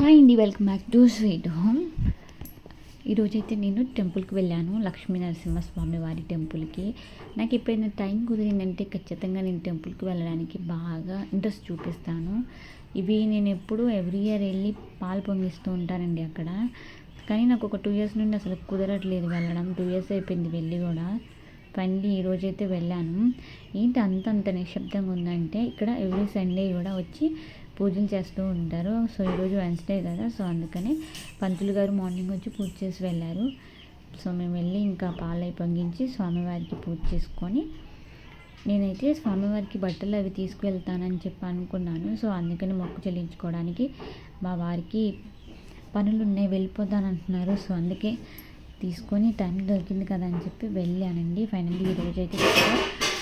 Hi అండి, welcome back to sweet home. ఈరోజైతే నేను టెంపుల్కి వెళ్ళాను, లక్ష్మీ నరసింహస్వామి వారి టెంపుల్కి. నాకు ఎప్పుడైనా టైం కుదిరిందంటే ఖచ్చితంగా నేను టెంపుల్కి వెళ్ళడానికి బాగా ఇంట్రెస్ట్ చూపిస్తాను. ఇవి నేను ఎప్పుడూ ఎవ్రీ ఇయర్ వెళ్ళి పాలు పొంగిస్తూ ఉంటానండి అక్కడ. కానీ నాకు ఒక 2 years నుండి అసలు కుదరట్లేదు వెళ్ళడం. 2 years అయిపోయింది వెళ్ళి కూడా. ఫైనల్లీ ఈరోజైతే వెళ్ళాను. ఏంటి అంత నిశ్శబ్దంగా ఉందంటే, ఇక్కడ ఎవ్రీ సండే కూడా వచ్చి పూజలు చేస్తూ ఉంటారు. సో ఈరోజు వెన్స్డే కదా, సో అందుకని పంతులు గారు మార్నింగ్ వచ్చి పూజ చేసి వెళ్ళారు. సో మేము వెళ్ళి ఇంకా పాలై పొంగించి స్వామివారికి పూజ చేసుకొని, నేనైతే స్వామివారికి బట్టలు అవి తీసుకువెళ్తానని చెప్పి అనుకున్నాను. సో అందుకని మొక్కు చెల్లించుకోవడానికి మా వారికి పనులు ఉన్నాయి, వెళ్ళిపోతానంటున్నారు. సో అందుకే తీసుకొని టైం దొరికింది కదా అని చెప్పి వెళ్ళానండి. ఫైనల్లీ ఈరోజు అయితే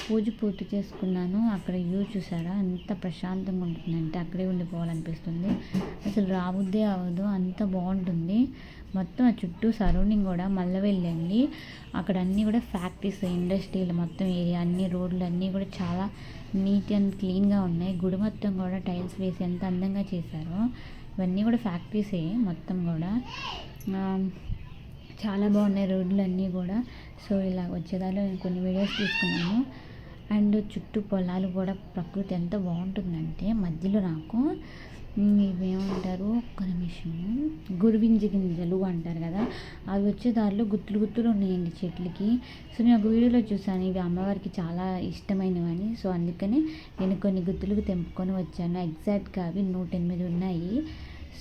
పూజ పూర్తి చేసుకున్నాను. అక్కడ వ్యూ చూసారా, ఎంత ప్రశాంతంగా ఉంటుందంటే అక్కడే ఉండిపోవాలనిపిస్తుంది. అసలు రాబుద్దే అవ్వదు, అంత బాగుంటుంది. మొత్తం ఆ చుట్టూ సరౌండింగ్ కూడా మళ్ళీ వెళ్ళండి. అక్కడ అన్నీ కూడా ఫ్యాక్టరీస్, ఇండస్ట్రీలు మొత్తం ఏరియా, అన్ని రోడ్లు అన్నీ కూడా చాలా నీట్ అండ్ క్లీన్గా ఉన్నాయి. గుడి మొత్తం కూడా టైల్స్ వేసి ఎంత అందంగా చేశారో. ఇవన్నీ కూడా ఫ్యాక్టరీసే మొత్తం కూడా. చాలా బాగున్నాయి రోడ్లు అన్నీ కూడా. సో ఇలా వచ్చేదాలో నేను కొన్ని వీడియోస్ తీసుకున్నాను. అండ్ చుట్టూ పొలాలు కూడా, ప్రకృతి ఎంత బాగుంటుందంటే మధ్యలో నాకు ఇవేమంటారు, ఒక్క నిమిషం, గురువింజ గింజలు అంటారు కదా, అవి వచ్చే దారిలో గుత్తులు ఉన్నాయండి చెట్లకి. సో నేను ఒక వీడియోలో చూసాను, ఇవి అమ్మవారికి చాలా ఇష్టమైనవని. సో అందుకని నేను కొన్ని గుత్తులకు తెంపుకొని వచ్చాను. ఎగ్జాక్ట్గా అవి 108 ఉన్నాయి.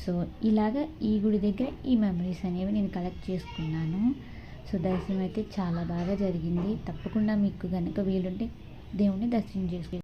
సో ఇలాగా ఈ గుడి దగ్గర ఈ మెమరీస్ అనేవి నేను కలెక్ట్ చేసుకున్నాను. సో దర్శనం అయితే చాలా బాగా జరిగింది. తప్పకుండా మీకు కనుక వీలుంటే దేవుణ్ణి దర్శనం చేసుకోండి.